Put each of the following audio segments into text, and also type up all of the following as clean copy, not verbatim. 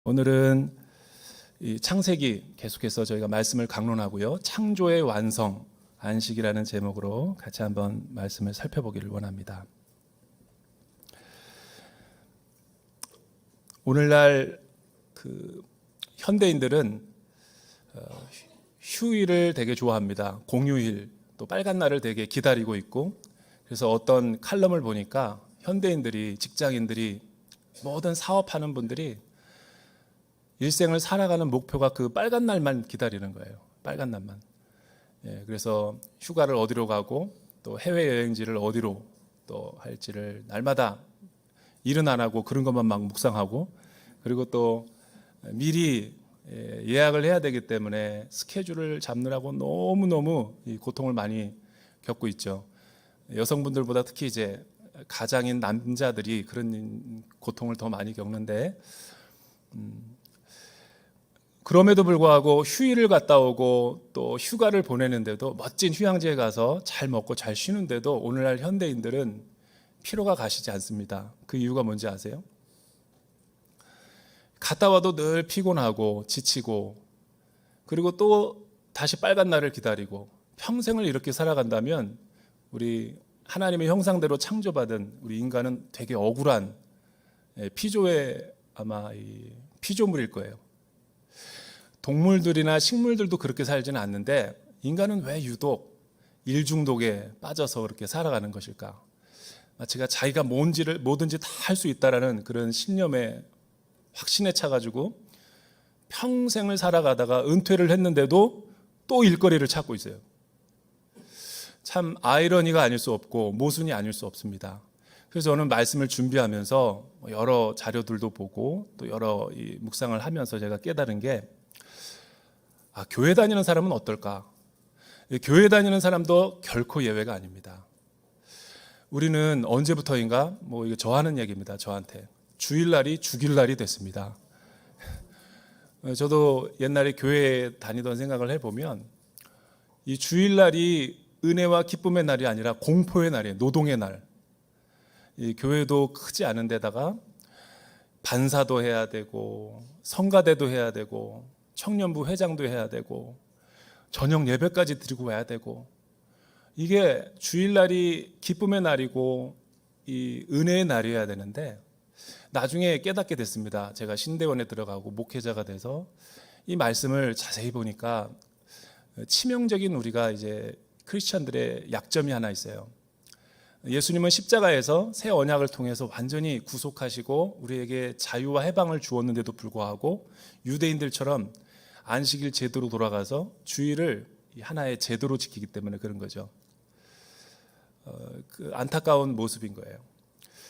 오늘은 이 창세기 계속해서 저희가 말씀을 강론하고요. 창조의 완성, 안식이라는 제목으로 같이 한번 말씀을 살펴보기를 원합니다. 오늘날 현대인들은 휴일을 되게 좋아합니다. 공휴일, 또 빨간 날을 되게 기다리고 있고, 그래서 어떤 칼럼을 보니까 현대인들이, 직장인들이, 모든 사업하는 분들이 일생을 살아가는 목표가 그 빨간 날만 기다리는 거예요. 빨간 날만. 그래서 휴가를 어디로 가고 또 해외여행지를 어디로 또 할지를 날마다 일은 안 하고 그런 것만 막 묵상하고, 그리고 또 미리 예약을 해야 되기 때문에 스케줄을 잡느라고 너무너무 이 고통을 많이 겪고 있죠. 여성분들보다 특히 이제 가장인 남자들이 그런 고통을 더 많이 겪는데, 그럼에도 불구하고 휴일을 갔다 오고 또 휴가를 보내는데도, 멋진 휴양지에 가서 잘 먹고 잘 쉬는데도 오늘날 현대인들은 피로가 가시지 않습니다. 그 이유가 뭔지 아세요? 갔다 와도 늘 피곤하고 지치고, 그리고 또 다시 빨간 날을 기다리고, 평생을 이렇게 살아간다면 우리 하나님의 형상대로 창조받은 우리 인간은 되게 억울한 피조의 아마 피조물일 거예요. 동물들이나 식물들도 그렇게 살지는 않는데 인간은 왜 유독 일 중독에 빠져서 그렇게 살아가는 것일까? 마치가 자기가 뭐든지 다 할 수 있다라는 그런 신념에 확신에 차가지고 평생을 살아가다가 은퇴를 했는데도 또 일거리를 찾고 있어요. 참 아이러니가 아닐 수 없고 모순이 아닐 수 없습니다. 그래서 저는 말씀을 준비하면서 여러 자료들도 보고 또 여러 묵상을 하면서 제가 깨달은 게, 교회 다니는 사람은 어떨까? 교회 다니는 사람도 결코 예외가 아닙니다. 우리는 언제부터인가, 이거 저 하는 얘기입니다. 저한테. 주일날이 죽일날이 됐습니다. 저도 옛날에 교회에 다니던 생각을 해보면, 이 주일날이 은혜와 기쁨의 날이 아니라 공포의 날이에요. 노동의 날. 이 교회도 크지 않은 데다가 반사도 해야 되고, 성가대도 해야 되고, 청년부 회장도 해야 되고, 저녁 예배까지 드리고 와야 되고, 이게 주일날이 기쁨의 날이고 이 은혜의 날이어야 되는데, 나중에 깨닫게 됐습니다. 제가 신대원에 들어가고 목회자가 돼서 이 말씀을 자세히 보니까 치명적인 우리가 이제 크리스천들의 약점이 하나 있어요. 예수님은 십자가에서 새 언약을 통해서 완전히 구속하시고 우리에게 자유와 해방을 주었는데도 불구하고 유대인들처럼 안식일 제도로 돌아가서 주일을 하나의 제도로 지키기 때문에 그런 거죠. 그 안타까운 모습인 거예요.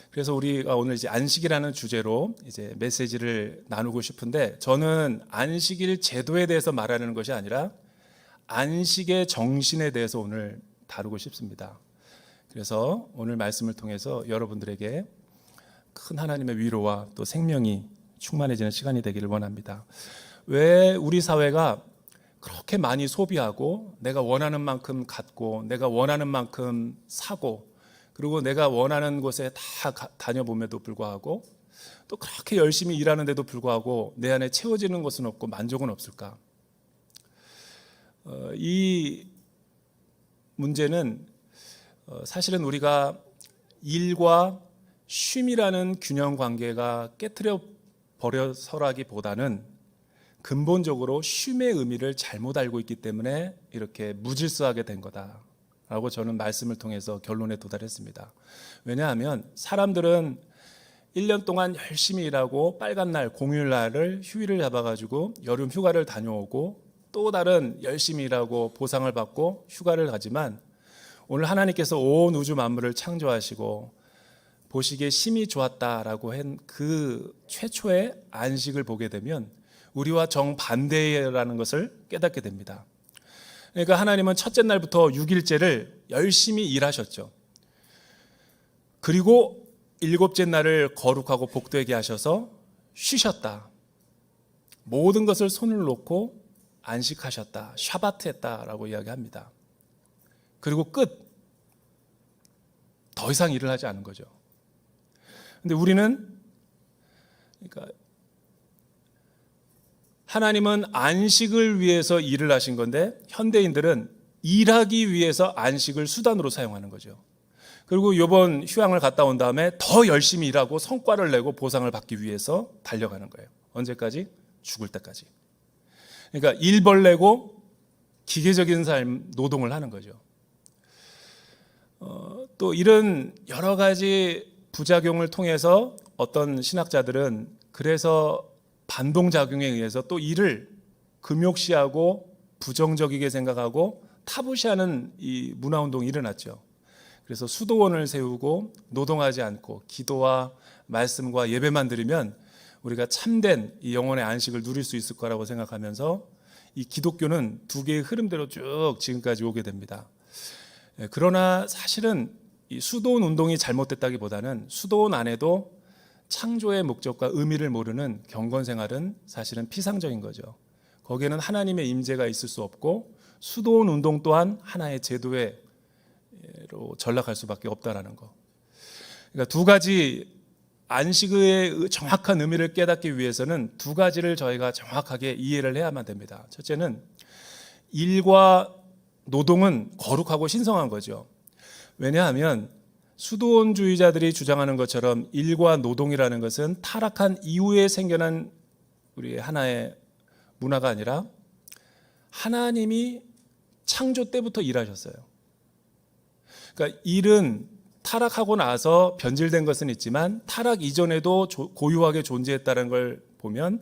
그래서 우리가 오늘 이제 안식이라는 주제로 이제 메시지를 나누고 싶은데, 저는 안식일 제도에 대해서 말하는 것이 아니라 안식의 정신에 대해서 오늘 다루고 싶습니다. 그래서 오늘 말씀을 통해서 여러분들에게 큰 하나님의 위로와 또 생명이 충만해지는 시간이 되기를 원합니다. 왜 우리 사회가 그렇게 많이 소비하고 내가 원하는 만큼 갖고 내가 원하는 만큼 사고, 그리고 내가 원하는 곳에 다 다녀봄에도 불구하고 또 그렇게 열심히 일하는데도 불구하고 내 안에 채워지는 것은 없고 만족은 없을까? 이 문제는 사실은 우리가 일과 쉼이라는 균형 관계가 깨트려 버려서라기보다는 근본적으로 쉼의 의미를 잘못 알고 있기 때문에 이렇게 무질서하게 된 거다라고 저는 말씀을 통해서 결론에 도달했습니다. 왜냐하면 사람들은 1년 동안 열심히 일하고 빨간 날, 공휴일 날을 휴일을 잡아가지고 여름 휴가를 다녀오고 또 다른 열심히 일하고 보상을 받고 휴가를 가지만, 오늘 하나님께서 온 우주 만물을 창조하시고 보시기에 심히 좋았다라고 한 그 최초의 안식을 보게 되면 우리와 정반대라는 것을 깨닫게 됩니다. 그러니까 하나님은 첫째 날부터 6일째를 열심히 일하셨죠. 그리고 일곱째 날을 거룩하고 복되게 하셔서 쉬셨다. 모든 것을 손을 놓고 안식하셨다. 샤바트 했다라고 이야기합니다. 그리고 끝. 더 이상 일을 하지 않은 거죠. 근데 우리는, 그러니까 하나님은 안식을 위해서 일을 하신 건데 현대인들은 일하기 위해서 안식을 수단으로 사용하는 거죠. 그리고 이번 휴양을 갔다 온 다음에 더 열심히 일하고 성과를 내고 보상을 받기 위해서 달려가는 거예요. 언제까지? 죽을 때까지. 그러니까 일벌내고 기계적인 삶, 노동을 하는 거죠. 또 이런 여러 가지 부작용을 통해서 어떤 신학자들은 그래서 반동작용에 의해서 또 일을 금욕시하고 부정적이게 생각하고 타부시하는 이 문화운동이 일어났죠. 그래서 수도원을 세우고 노동하지 않고 기도와 말씀과 예배만 드리면 우리가 참된 이 영혼의 안식을 누릴 수 있을 거라고 생각하면서 이 기독교는 두 개의 흐름대로 쭉 지금까지 오게 됩니다. 그러나 사실은 이 수도원 운동이 잘못됐다기보다는 수도원 안에도 창조의 목적과 의미를 모르는 경건 생활은 사실은 피상적인 거죠. 거기에는 하나님의 임재가 있을 수 없고 수도원 운동 또한 하나의 제도로 전락할 수밖에 없다라는 거. 그러니까 두 가지 안식의 정확한 의미를 깨닫기 위해서는 두 가지를 저희가 정확하게 이해를 해야만 됩니다. 첫째는 일과 노동은 거룩하고 신성한 거죠. 왜냐하면 수도원주의자들이 주장하는 것처럼 일과 노동이라는 것은 타락한 이후에 생겨난 우리 하나의 문화가 아니라 하나님이 창조 때부터 일하셨어요. 그러니까 일은 타락하고 나서 변질된 것은 있지만 타락 이전에도 고유하게 존재했다는 걸 보면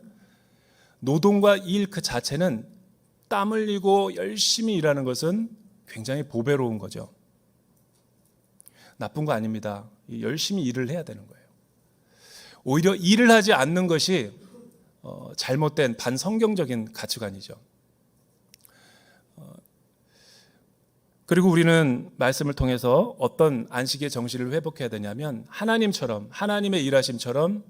노동과 일 그 자체는 땀 흘리고 열심히 일하는 것은 굉장히 보배로운 거죠. 나쁜 거 아닙니다. 열심히 일을 해야 되는 거예요. 오히려 일을 하지 않는 것이 잘못된 반성경적인 가치관이죠. 그리고 우리는 말씀을 통해서 어떤 안식의 정신을 회복해야 되냐면 하나님처럼 하나님의 일하심처럼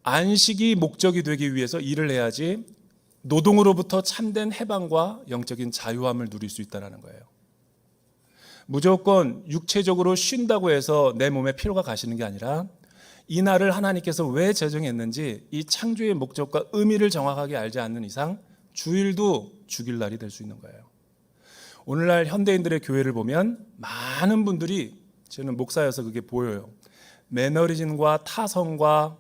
안식이 목적이 되기 위해서 일을 해야지 노동으로부터 참된 해방과 영적인 자유함을 누릴 수 있다는 거예요. 무조건 육체적으로 쉰다고 해서 내 몸에 피로가 가시는 게 아니라 이 날을 하나님께서 왜 제정했는지 이 창조의 목적과 의미를 정확하게 알지 않는 이상 주일도 죽일 날이 될 수 있는 거예요. 오늘날 현대인들의 교회를 보면 많은 분들이, 저는 목사여서 그게 보여요, 매너리즘과 타성과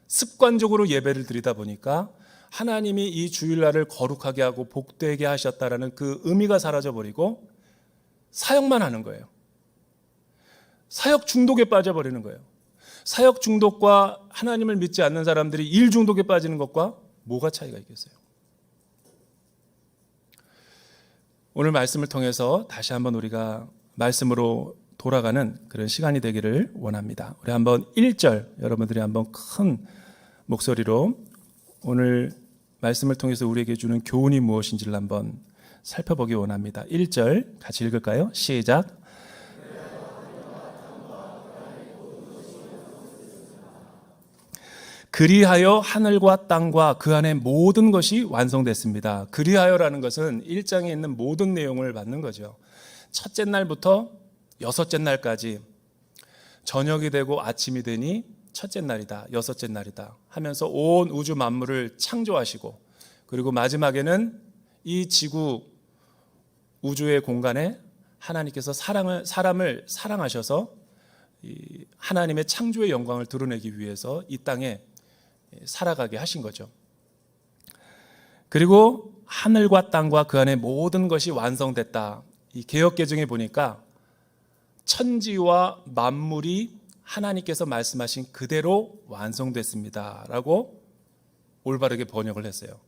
습관적으로 예배를 드리다 보니까 하나님이 이 주일날을 거룩하게 하고 복되게 하셨다라는 그 의미가 사라져버리고 사역만 하는 거예요. 사역 중독에 빠져버리는 거예요. 사역 중독과 하나님을 믿지 않는 사람들이 일 중독에 빠지는 것과 뭐가 차이가 있겠어요? 오늘 말씀을 통해서 다시 한번 우리가 말씀으로 돌아가는 그런 시간이 되기를 원합니다. 우리 한번 1절 여러분들이 한번 큰 목소리로 오늘 말씀을 통해서 우리에게 주는 교훈이 무엇인지를 한번 살펴보기 원합니다. 1절 같이 읽을까요? 시작. 그리하여 하늘과 땅과 그 안에 모든 것이 완성됐습니다. 그리하여라는 것은 1장에 있는 모든 내용을 받는 거죠. 첫째 날부터 여섯째 날까지 저녁이 되고 아침이 되니 첫째 날이다, 여섯째 날이다 하면서 온 우주 만물을 창조하시고, 그리고 마지막에는 이 지구 우주의 공간에 하나님께서 사람을 사랑하셔서 이 하나님의 창조의 영광을 드러내기 위해서 이 땅에 살아가게 하신 거죠. 그리고 하늘과 땅과 그 안에 모든 것이 완성됐다. 이 개역개정에 보니까 천지와 만물이 하나님께서 말씀하신 그대로 완성됐습니다 라고 올바르게 번역을 했어요.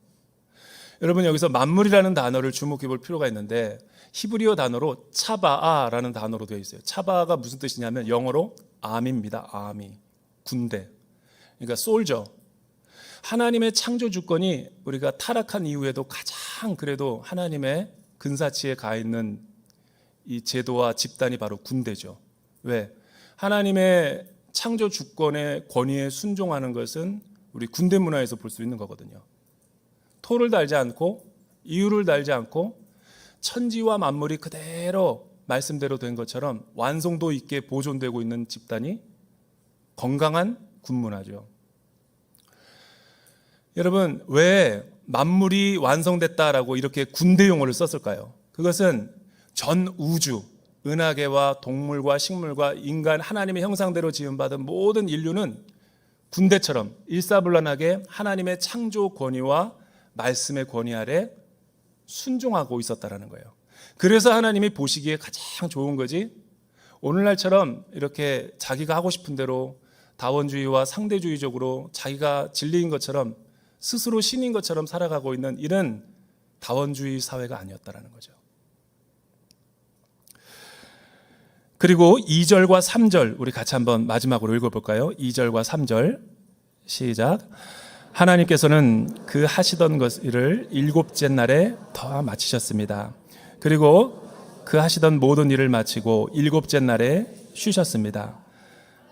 여러분, 여기서 만물이라는 단어를 주목해 볼 필요가 있는데 히브리어 단어로 차바아라는 단어로 되어 있어요. 차바아가 무슨 뜻이냐면 영어로 아미입니다. 아미, 군대. 그러니까 솔저. 하나님의 창조 주권이 우리가 타락한 이후에도 가장 그래도 하나님의 근사치에 가 있는 이 제도와 집단이 바로 군대죠. 왜? 하나님의 창조 주권의 권위에 순종하는 것은 우리 군대 문화에서 볼 수 있는 거거든요. 토를 달지 않고 이유를 달지 않고 천지와 만물이 그대로 말씀대로 된 것처럼 완성도 있게 보존되고 있는 집단이 건강한 군 문화죠. 여러분, 왜 만물이 완성됐다라고 이렇게 군대 용어를 썼을까요? 그것은 전 우주, 은하계와 동물과 식물과 인간, 하나님의 형상대로 지음받은 모든 인류는 군대처럼 일사불란하게 하나님의 창조 권위와 말씀의 권위 아래 순종하고 있었다라는 거예요. 그래서 하나님이 보시기에 가장 좋은 거지, 오늘날처럼 이렇게 자기가 하고 싶은 대로 다원주의와 상대주의적으로 자기가 진리인 것처럼 스스로 신인 것처럼 살아가고 있는 이런 다원주의 사회가 아니었다라는 거죠. 그리고 2절과 3절 우리 같이 한번 마지막으로 읽어볼까요? 2절과 3절 시작. 하나님께서는 그 하시던 것을 일곱째 날에 다 마치셨습니다. 그리고 그 하시던 모든 일을 마치고 일곱째 날에 쉬셨습니다.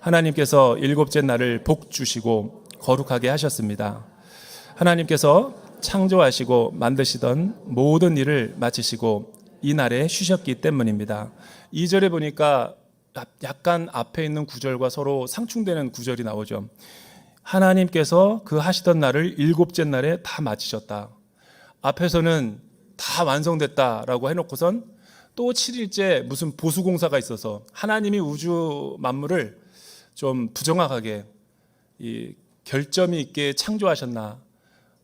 하나님께서 일곱째 날을 복 주시고 거룩하게 하셨습니다. 하나님께서 창조하시고 만드시던 모든 일을 마치시고 이 날에 쉬셨기 때문입니다. 2절에 보니까 약간 앞에 있는 구절과 서로 상충되는 구절이 나오죠. 하나님께서 그 하시던 날을 일곱째 날에 다 마치셨다. 앞에서는 다 완성됐다라고 해놓고선 또 7일째 무슨 보수공사가 있어서 하나님이 우주 만물을 좀 부정확하게 이 결점이 있게 창조하셨나,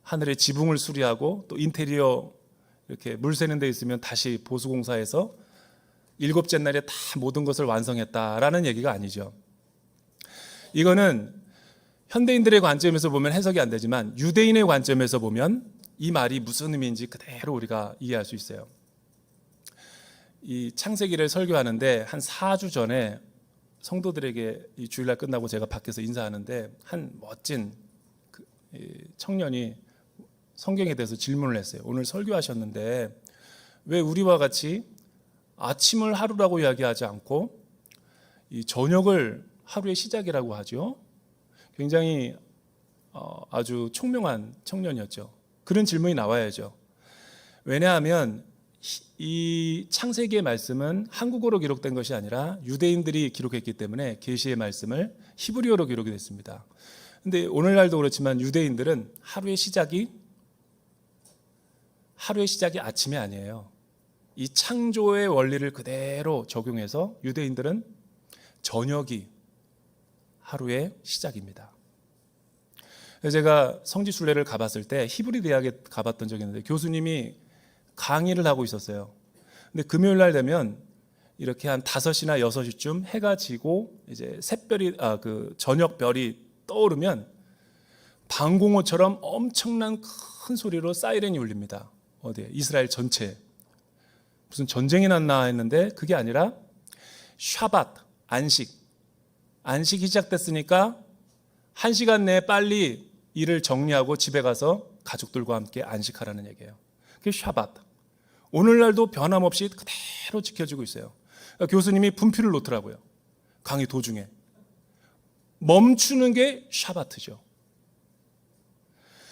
하늘의 지붕을 수리하고 또 인테리어 이렇게 물 새는 데 있으면 다시 보수공사해서 일곱째 날에 다 모든 것을 완성했다라는 얘기가 아니죠. 이거는 현대인들의 관점에서 보면 해석이 안 되지만 유대인의 관점에서 보면 이 말이 무슨 의미인지 그대로 우리가 이해할 수 있어요. 이 창세기를 설교하는데 한 4주 전에 성도들에게 이 주일날 끝나고 제가 밖에서 인사하는데 한 멋진 청년이 성경에 대해서 질문을 했어요. 오늘 설교하셨는데 왜 우리와 같이 아침을 하루라고 이야기하지 않고 이 저녁을 하루의 시작이라고 하죠? 굉장히 아주 총명한 청년이었죠. 그런 질문이 나와야죠. 왜냐하면 이 창세기의 말씀은 한국어로 기록된 것이 아니라 유대인들이 기록했기 때문에 계시의 말씀을 히브리어로 기록이 됐습니다. 근데 오늘날도 그렇지만 유대인들은 하루의 시작이 아침이 아니에요. 이 창조의 원리를 그대로 적용해서 유대인들은 저녁이 하루의 시작입니다. 제가 성지순례를 가봤을 때 히브리 대학에 가봤던 적이 있는데 교수님이 강의를 하고 있었어요. 근데 금요일 날 되면 이렇게 한 5시나 6시쯤 해가 지고 이제 샛별이 저녁 별이 떠오르면 방공호처럼 엄청난 큰 소리로 사이렌이 울립니다. 어디에? 이스라엘 전체에. 무슨 전쟁이 났나 했는데 그게 아니라 샤밧, 안식이 시작됐으니까 1시간 내에 빨리 일을 정리하고 집에 가서 가족들과 함께 안식하라는 얘기예요. 그게 샤밧. 오늘날도 변함없이 그대로 지켜지고 있어요. 그러니까 교수님이 분필을 놓더라고요. 강의 도중에. 멈추는 게 샤바트죠.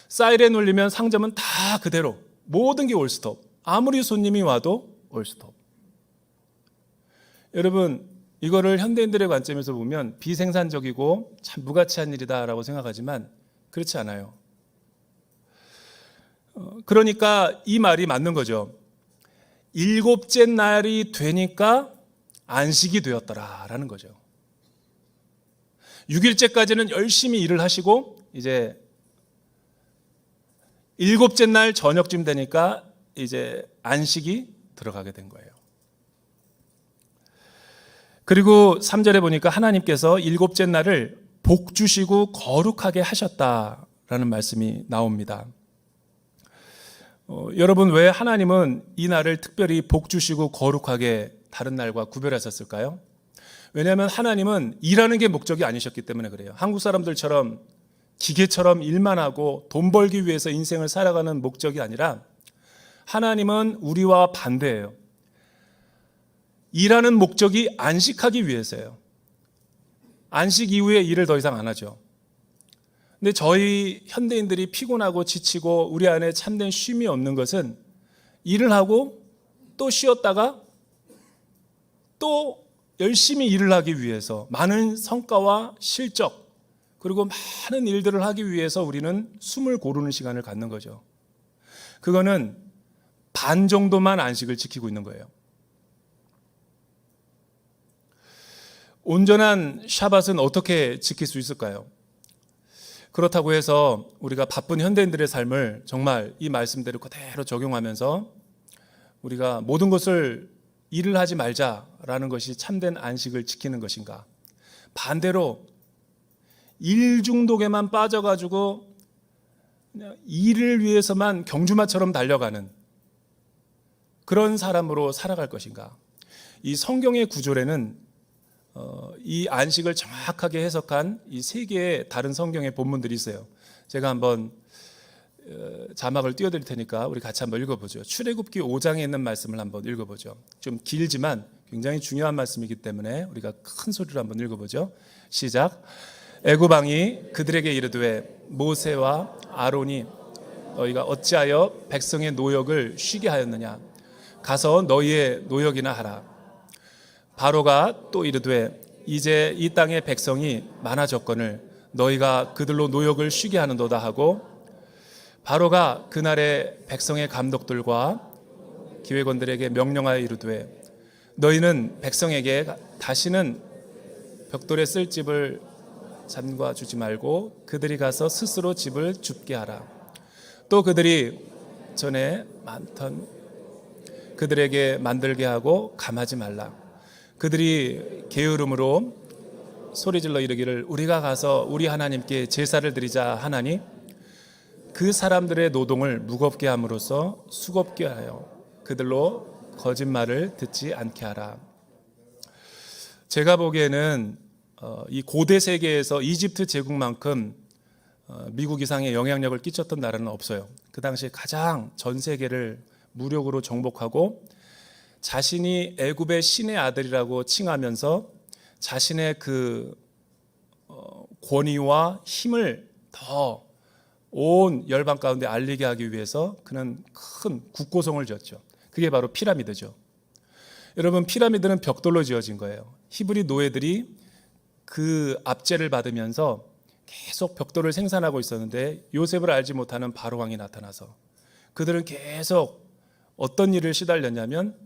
사이렌 울리면 상점은 다 그대로 모든 게 올스톱. 아무리 손님이 와도 올스톱. 여러분, 이거를 현대인들의 관점에서 보면 비생산적이고 참 무가치한 일이다라고 생각하지만 그렇지 않아요. 그러니까 이 말이 맞는 거죠. 일곱째 날이 되니까 안식이 되었더라라는 거죠. 6일째까지는 열심히 일을 하시고 이제 일곱째 날 저녁쯤 되니까 이제 안식이 들어가게 된 거예요. 그리고 3절에 보니까 하나님께서 일곱째 날을 복 주시고 거룩하게 하셨다라는 말씀이 나옵니다. 여러분, 왜 하나님은 이 날을 특별히 복 주시고 거룩하게 다른 날과 구별하셨을까요? 왜냐하면 하나님은 일하는 게 목적이 아니셨기 때문에 그래요. 한국 사람들처럼 기계처럼 일만 하고 돈 벌기 위해서 인생을 살아가는 목적이 아니라 하나님은 우리와 반대예요. 일하는 목적이 안식하기 위해서예요. 안식 이후에 일을 더 이상 안 하죠. 근데 저희 현대인들이 피곤하고 지치고 우리 안에 참된 쉼이 없는 것은 일을 하고 또 쉬었다가 또 열심히 일을 하기 위해서 많은 성과와 실적, 그리고 많은 일들을 하기 위해서 우리는 숨을 고르는 시간을 갖는 거죠. 그거는 반 정도만 안식을 지키고 있는 거예요. 온전한 샤밧은 어떻게 지킬 수 있을까요? 그렇다고 해서 우리가 바쁜 현대인들의 삶을 정말 이 말씀대로 그대로 적용하면서 우리가 모든 것을 일을 하지 말자라는 것이 참된 안식을 지키는 것인가? 반대로 일 중독에만 빠져가지고 그냥 일을 위해서만 경주마처럼 달려가는 그런 사람으로 살아갈 것인가? 이 성경의 구조에는 이 안식을 정확하게 해석한 이 세 개의 다른 성경의 본문들이 있어요. 제가 한번 자막을 띄워드릴 테니까 우리 같이 한번 읽어보죠. 출애굽기 5장에 있는 말씀을 한번 읽어보죠. 좀 길지만 굉장히 중요한 말씀이기 때문에 우리가 큰 소리로 한번 읽어보죠. 시작. 애굽 왕이 그들에게 이르되 모세와 아론이 너희가 어찌하여 백성의 노역을 쉬게 하였느냐? 가서 너희의 노역이나 하라. 바로가 또 이르되 이제 이 땅의 백성이 많아졌거늘 너희가 그들로 노역을 쉬게 하는도다 하고, 바로가 그날의 백성의 감독들과 기획원들에게 명령하여 이르되 너희는 백성에게 다시는 벽돌에 쓸 집을 잠궈 주지 말고 그들이 가서 스스로 집을 줍게 하라. 또 그들이 전에 많던 그들에게 만들게 하고 감하지 말라. 그들이 게으름으로 소리질러 이르기를 우리가 가서 우리 하나님께 제사를 드리자 하나니 그 사람들의 노동을 무겁게 함으로써 수고롭게 하여 그들로 거짓말을 듣지 않게 하라. 제가 보기에는 이 고대 세계에서 이집트 제국만큼 미국 이상의 영향력을 끼쳤던 나라는 없어요. 그 당시에 가장 전 세계를 무력으로 정복하고 자신이 애굽의 신의 아들이라고 칭하면서 자신의 그 권위와 힘을 더 온 열방 가운데 알리게 하기 위해서 그는 큰 국고성을 지었죠. 그게 바로 피라미드죠. 여러분, 피라미드는 벽돌로 지어진 거예요. 히브리 노예들이 그 압제를 받으면서 계속 벽돌을 생산하고 있었는데 요셉을 알지 못하는 바로 왕이 나타나서 그들은 계속 어떤 일을 시달렸냐면,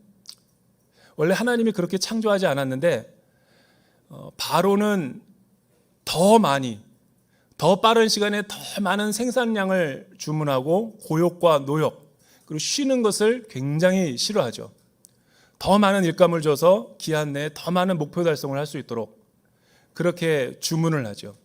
원래 하나님이 그렇게 창조하지 않았는데 바로는 더 많이, 더 빠른 시간에 더 많은 생산량을 주문하고 고욕과 노역 그리고 쉬는 것을 굉장히 싫어하죠. 더 많은 일감을 줘서 기한 내에 더 많은 목표 달성을 할 수 있도록 그렇게 주문을 하죠.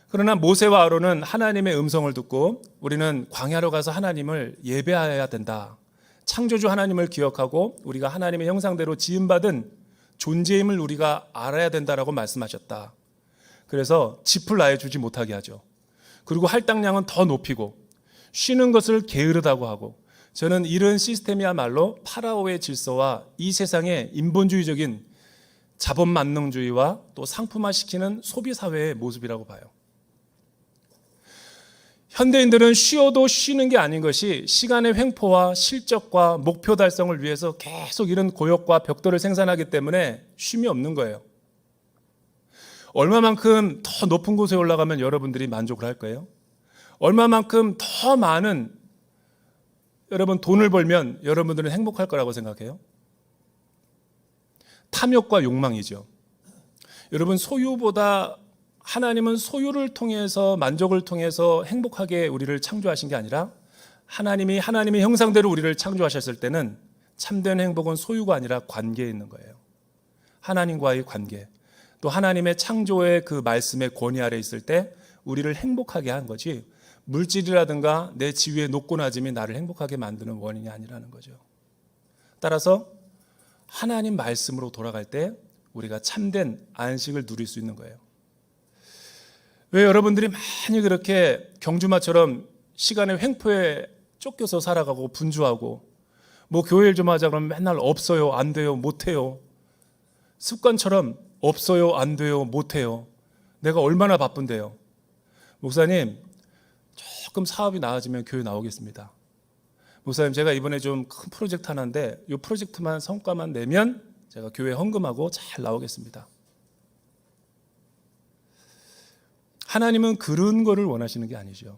그러나 모세와 아론은 하나님의 음성을 듣고 우리는 광야로 가서 하나님을 예배해야 된다. 창조주 하나님을 기억하고 우리가 하나님의 형상대로 지음받은 존재임을 우리가 알아야 된다라고 말씀하셨다. 그래서 짚을 나에 주지 못하게 하죠. 그리고 할당량은 더 높이고 쉬는 것을 게으르다고 하고, 저는 이런 시스템이야말로 파라오의 질서와 이 세상의 인본주의적인 자본만능주의와 또 상품화시키는 소비사회의 모습이라고 봐요. 현대인들은 쉬어도 쉬는 게 아닌 것이 시간의 횡포와 실적과 목표 달성을 위해서 계속 이런 고역과 벽돌을 생산하기 때문에 쉼이 없는 거예요. 얼마만큼 더 높은 곳에 올라가면 여러분들이 만족을 할 거예요? 얼마만큼 더 많은 여러분 돈을 벌면 여러분들은 행복할 거라고 생각해요? 탐욕과 욕망이죠. 여러분, 소유보다 하나님은 소유를 통해서, 만족을 통해서 행복하게 우리를 창조하신 게 아니라 하나님이 하나님의 형상대로 우리를 창조하셨을 때는 참된 행복은 소유가 아니라 관계에 있는 거예요. 하나님과의 관계, 또 하나님의 창조의 그 말씀의 권위 아래 있을 때 우리를 행복하게 한 거지, 물질이라든가 내 지위의 높고낮음이 나를 행복하게 만드는 원인이 아니라는 거죠. 따라서 하나님 말씀으로 돌아갈 때 우리가 참된 안식을 누릴 수 있는 거예요. 왜 여러분들이 많이 그렇게 경주마처럼 시간의 횡포에 쫓겨서 살아가고 분주하고, 뭐 교회 일 좀 하자 그러면 맨날 없어요, 안 돼요, 못 해요. 습관처럼 없어요, 안 돼요, 못 해요. 내가 얼마나 바쁜데요. 목사님, 조금 사업이 나아지면 교회 나오겠습니다. 목사님, 제가 이번에 좀 큰 프로젝트 하나인데 이 프로젝트만 성과만 내면 제가 교회 헌금하고 잘 나오겠습니다. 하나님은 그런 거를 원하시는 게 아니죠.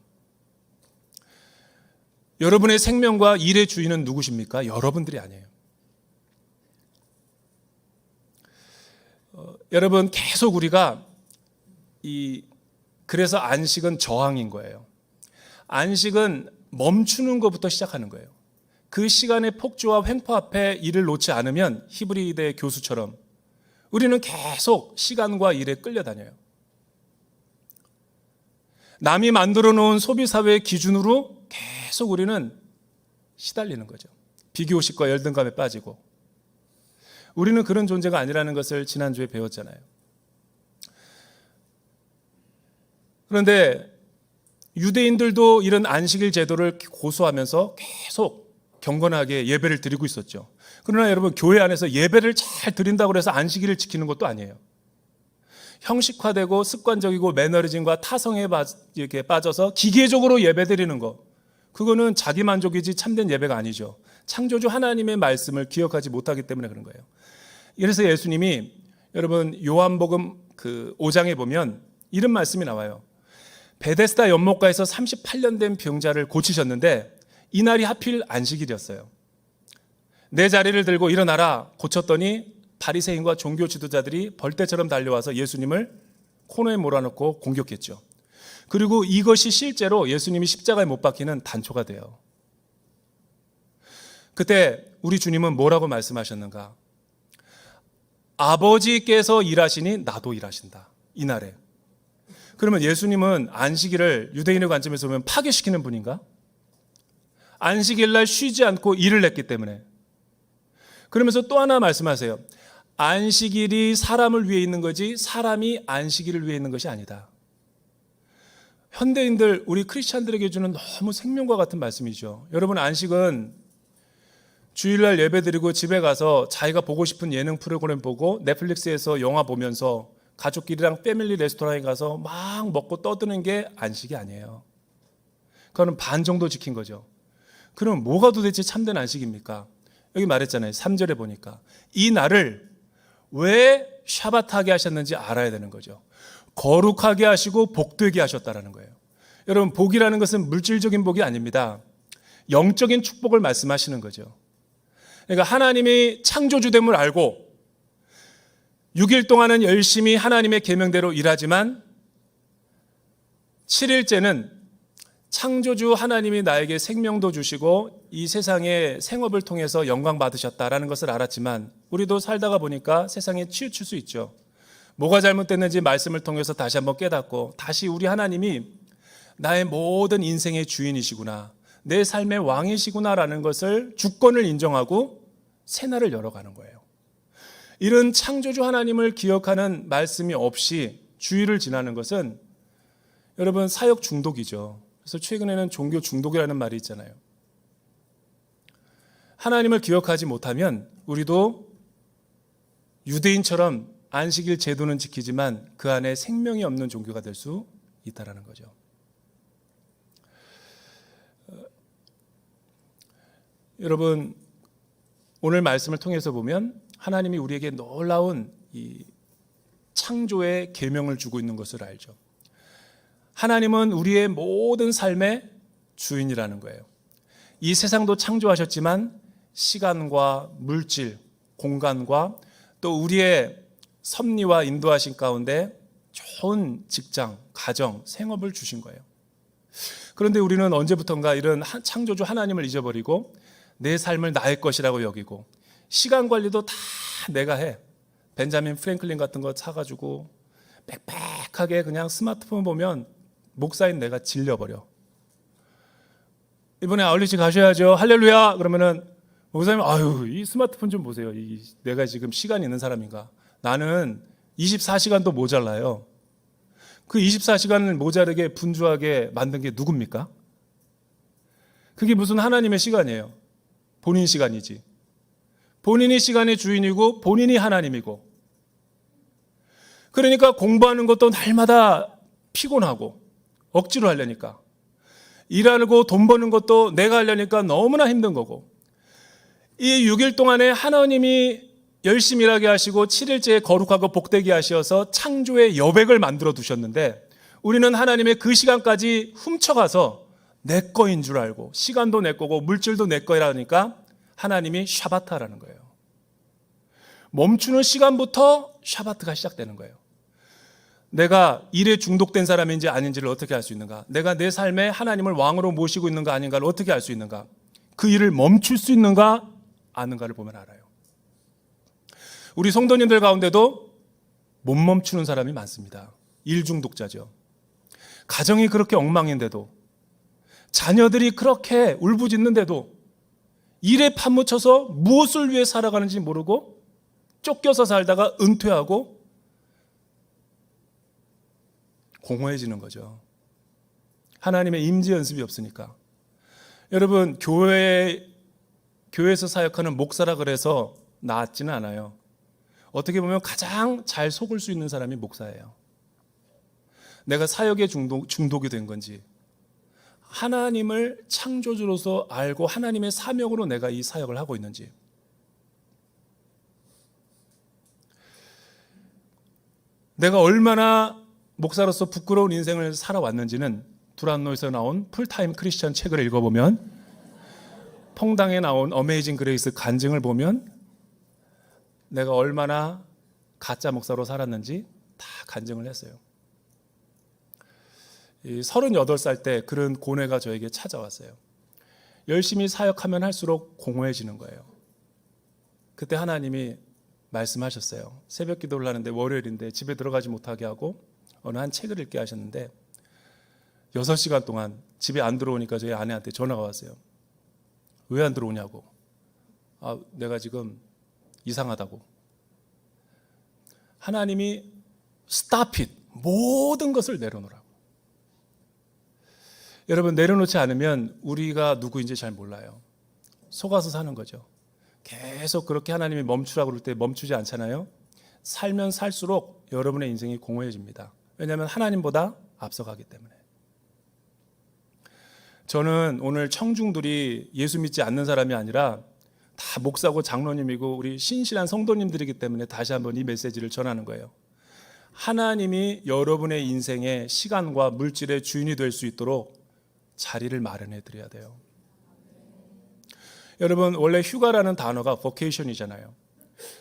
여러분의 생명과 일의 주인은 누구십니까? 여러분들이 아니에요. 여러분, 계속 우리가 그래서 안식은 저항인 거예요. 안식은 멈추는 것부터 시작하는 거예요. 그 시간의 폭주와 횡포 앞에 일을 놓지 않으면 히브리대 교수처럼 우리는 계속 시간과 일에 끌려다녀요. 남이 만들어 놓은 소비사회의 기준으로 계속 우리는 시달리는 거죠. 비교식과 열등감에 빠지고. 우리는 그런 존재가 아니라는 것을 지난주에 배웠잖아요. 그런데 유대인들도 이런 안식일 제도를 고수하면서 계속 경건하게 예배를 드리고 있었죠. 그러나 여러분, 교회 안에서 예배를 잘 드린다고 해서 안식일을 지키는 것도 아니에요. 형식화되고 습관적이고 매너리즘과 타성에 이렇게 빠져서 기계적으로 예배 드리는 거, 그거는 자기 만족이지 참된 예배가 아니죠. 창조주 하나님의 말씀을 기억하지 못하기 때문에 그런 거예요. 그래서 예수님이 여러분 요한복음 5장에 보면 이런 말씀이 나와요. 베데스다 연못가에서 38년 된 병자를 고치셨는데 이날이 하필 안식일이었어요. 내 자리를 들고 일어나라 고쳤더니 바리새인과 종교 지도자들이 벌떼처럼 달려와서 예수님을 코너에 몰아넣고 공격했죠. 그리고 이것이 실제로 예수님이 십자가에 못 박히는 단초가 돼요. 그때 우리 주님은 뭐라고 말씀하셨는가? 아버지께서 일하시니 나도 일하신다. 이날에. 그러면 예수님은 안식일을 유대인의 관점에서 보면 파괴시키는 분인가? 안식일 날 쉬지 않고 일을 했기 때문에. 그러면서 또 하나 말씀하세요. 안식일이 사람을 위해 있는 거지 사람이 안식일을 위해 있는 것이 아니다. 현대인들, 우리 크리스찬들에게 주는 너무 생명과 같은 말씀이죠. 여러분, 안식은 주일날 예배드리고 집에 가서 자기가 보고 싶은 예능 프로그램 보고 넷플릭스에서 영화 보면서 가족끼리랑 패밀리 레스토랑에 가서 막 먹고 떠드는 게 안식이 아니에요. 그거는 반 정도 지킨 거죠. 그럼 뭐가 도대체 참된 안식입니까? 여기 말했잖아요. 3절에 보니까 이 날을 왜 샤바트하게 하셨는지 알아야 되는 거죠. 거룩하게 하시고 복되게 하셨다라는 거예요. 여러분, 복이라는 것은 물질적인 복이 아닙니다. 영적인 축복을 말씀하시는 거죠. 그러니까 하나님이 창조주됨을 알고 6일 동안은 열심히 하나님의 계명대로 일하지만 7일째는 창조주 하나님이 나에게 생명도 주시고 이 세상의 생업을 통해서 영광 받으셨다라는 것을 알았지만 우리도 살다가 보니까 세상에 치우칠 수 있죠. 뭐가 잘못됐는지 말씀을 통해서 다시 한번 깨닫고 다시 우리 하나님이 나의 모든 인생의 주인이시구나, 내 삶의 왕이시구나라는 것을 주권을 인정하고 새날을 열어가는 거예요. 이런 창조주 하나님을 기억하는 말씀이 없이 주일을 지나는 것은 여러분 사역 중독이죠. 그래서 최근에는 종교 중독이라는 말이 있잖아요. 하나님을 기억하지 못하면 우리도 유대인처럼 안식일 제도는 지키지만 그 안에 생명이 없는 종교가 될 수 있다는 거죠. 여러분, 오늘 말씀을 통해서 보면 하나님이 우리에게 놀라운 이 창조의 계명을 주고 있는 것을 알죠. 하나님은 우리의 모든 삶의 주인이라는 거예요. 이 세상도 창조하셨지만 시간과 물질, 공간과 또 우리의 섭리와 인도하신 가운데 좋은 직장, 가정, 생업을 주신 거예요. 그런데 우리는 언제부턴가 이런 창조주 하나님을 잊어버리고 내 삶을 나의 것이라고 여기고 시간 관리도 다 내가 해. 벤자민 프랭클린 같은 거 사가지고 빽빽하게 그냥 스마트폰 보면 목사인 내가 질려버려. 이번에 아울리치 가셔야죠. 할렐루야. 그러면은 목사님, 아유, 이 스마트폰 좀 보세요. 내가 지금 시간이 있는 사람인가? 나는 24시간도 모자라요. 그 24시간을 모자르게 분주하게 만든 게 누굽니까? 그게 무슨 하나님의 시간이에요. 본인 시간이지. 본인이 시간의 주인이고 본인이 하나님이고. 그러니까 공부하는 것도 날마다 피곤하고 억지로 하려니까. 일하고 돈 버는 것도 내가 하려니까 너무나 힘든 거고. 이 6일 동안에 하나님이 열심히 일하게 하시고 7일째에 거룩하고 복되게 하셔서 창조의 여백을 만들어 두셨는데 우리는 하나님의 그 시간까지 훔쳐가서 내 거인 줄 알고, 시간도 내 거고 물질도 내 거라니까 하나님이 샤바타라는 거예요. 멈추는 시간부터 샤바트가 시작되는 거예요. 내가 일에 중독된 사람인지 아닌지를 어떻게 알 수 있는가? 내가 내 삶에 하나님을 왕으로 모시고 있는가 아닌가를 어떻게 알 수 있는가? 그 일을 멈출 수 있는가 아는가를 보면 알아요. 우리 성도님들 가운데도 못 멈추는 사람이 많습니다. 일 중독자죠. 가정이 그렇게 엉망인데도, 자녀들이 그렇게 울부짖는데도 일에 파묻혀서 무엇을 위해 살아가는지 모르고 쫓겨서 살다가 은퇴하고 공허해지는 거죠. 하나님의 임재 연습이 없으니까. 여러분, 교회에서 사역하는 목사라 그래서 나았지는 않아요. 어떻게 보면 가장 잘 속을 수 있는 사람이 목사예요. 내가 사역에 중독이 된 건지, 하나님을 창조주로서 알고 하나님의 사명으로 내가 이 사역을 하고 있는지. 내가 얼마나 목사로서 부끄러운 인생을 살아왔는지는 두란노에서 나온 풀타임 크리스천 책을 읽어보면, 퐁당에 나온 어메이징 그레이스 간증을 보면 내가 얼마나 가짜 목사로 살았는지 다 간증을 했어요. 38살 때 그런 고뇌가 저에게 찾아왔어요. 열심히 사역하면 할수록 공허해지는 거예요. 그때 하나님이 말씀하셨어요. 새벽 기도를 하는데 월요일인데 집에 들어가지 못하게 하고 어느 한 책을 읽게 하셨는데 6시간 동안 집에 안 들어오니까 저희 아내한테 전화가 왔어요. 왜 안 들어오냐고. 내가 지금 이상하다고. 하나님이 stop it, 모든 것을 내려놓으라고. 여러분, 내려놓지 않으면 우리가 누구인지 잘 몰라요. 속아서 사는 거죠. 계속 그렇게 하나님이 멈추라고 그럴 때 멈추지 않잖아요. 살면 살수록 여러분의 인생이 공허해집니다. 왜냐하면 하나님보다 앞서가기 때문에. 저는 오늘 청중들이 예수 믿지 않는 사람이 아니라 다 목사고 장로님이고 우리 신실한 성도님들이기 때문에 다시 한번 이 메시지를 전하는 거예요. 하나님이 여러분의 인생의 시간과 물질의 주인이 될 수 있도록 자리를 마련해 드려야 돼요. 여러분, 원래 휴가라는 단어가 vocation이잖아요.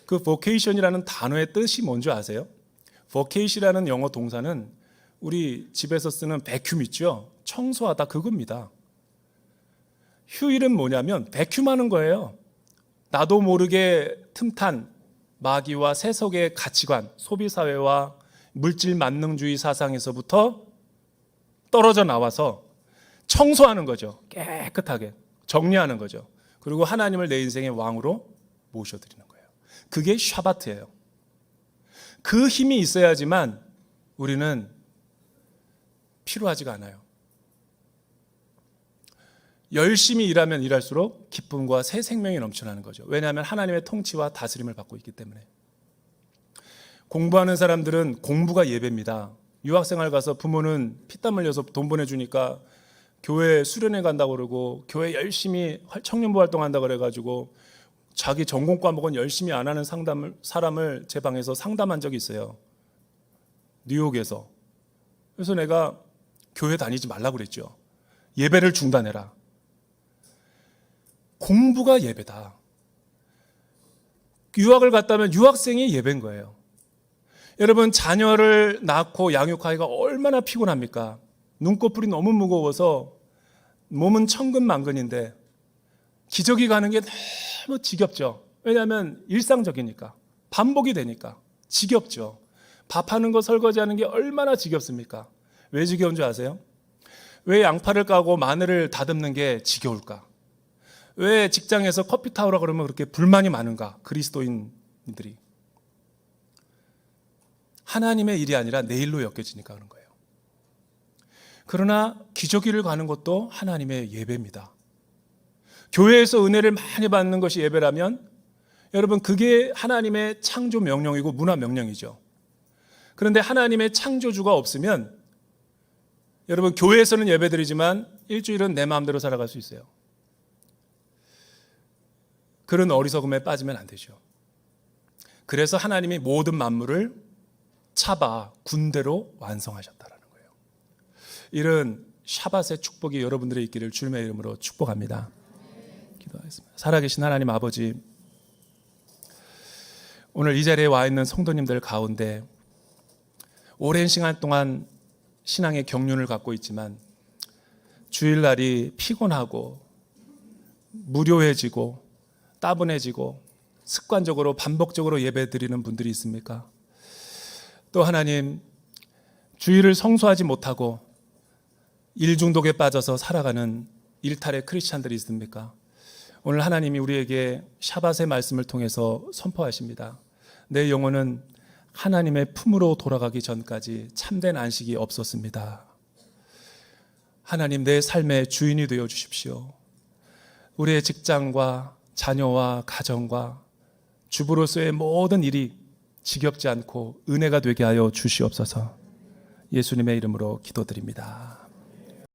그 vocation이라는 단어의 뜻이 뭔지 아세요? vocation이라는 영어 동사는 우리 집에서 쓰는 vacuum 있죠? 청소하다, 그겁니다. 휴일은 뭐냐면 vacuum하는 거예요. 나도 모르게 틈탄 마귀와 세속의 가치관, 소비사회와 물질 만능주의 사상에서부터 떨어져 나와서 청소하는 거죠. 깨끗하게 정리하는 거죠. 그리고 하나님을 내 인생의 왕으로 모셔드리는 거예요. 그게 샤바트예요. 그 힘이 있어야지만 우리는 필요하지가 않아요. 열심히 일하면 일할수록 기쁨과 새 생명이 넘쳐나는 거죠. 왜냐하면 하나님의 통치와 다스림을 받고 있기 때문에. 공부하는 사람들은 공부가 예배입니다. 유학생활 가서 부모는 피땀 흘려서 돈 보내주니까 교회 수련회 간다고 그러고 교회 열심히 청년부 활동한다고 그래가지고 자기 전공 과목은 열심히 안 하는 사람을 제 방에서 상담한 적이 있어요. 뉴욕에서. 그래서 내가 교회 다니지 말라고 그랬죠. 예배를 중단해라. 공부가 예배다. 유학을 갔다면 유학생이 예배인 거예요. 여러분, 자녀를 낳고 양육하기가 얼마나 피곤합니까? 눈꺼풀이 너무 무거워서 몸은 천근만근인데 기저귀 가는 게 너무 지겹죠. 왜냐하면 일상적이니까, 반복이 되니까 지겹죠. 밥하는 거, 설거지하는 게 얼마나 지겹습니까? 왜 지겨운 줄 아세요? 왜 양파를 까고 마늘을 다듬는 게 지겨울까? 왜 직장에서 커피 타오라 그러면 그렇게 불만이 많은가? 그리스도인들이. 하나님의 일이 아니라 내 일로 엮여지니까 그런 거예요. 그러나 기저귀를 가는 것도 하나님의 예배입니다. 교회에서 은혜를 많이 받는 것이 예배라면 여러분, 그게 하나님의 창조 명령이고 문화 명령이죠. 그런데 하나님의 창조주가 없으면 여러분, 교회에서는 예배드리지만 일주일은 내 마음대로 살아갈 수 있어요. 그런 어리석음에 빠지면 안 되죠. 그래서 하나님이 모든 만물을 차바 군대로 완성하셨다라는 거예요. 이런 샤밧의 축복이 여러분들의 있기를 주님의 이름으로 축복합니다. 기도하겠습니다. 살아계신 하나님 아버지, 오늘 이 자리에 와 있는 성도님들 가운데 오랜 시간 동안 신앙의 경륜을 갖고 있지만 주일날이 피곤하고 무료해지고 따분해지고 습관적으로 반복적으로 예배 드리는 분들이 있습니까? 또 하나님, 주일을 성수하지 못하고 일 중독에 빠져서 살아가는 일탈의 크리스찬들이 있습니까? 오늘 하나님이 우리에게 샤밧의 말씀을 통해서 선포하십니다. 내 영혼은 하나님의 품으로 돌아가기 전까지 참된 안식이 없었습니다. 하나님, 내 삶의 주인이 되어 주십시오. 우리의 직장과 자녀와 가정과 주부로서의 모든 일이 지겹지 않고 은혜가 되게 하여 주시옵소서. 예수님의 이름으로 기도드립니다.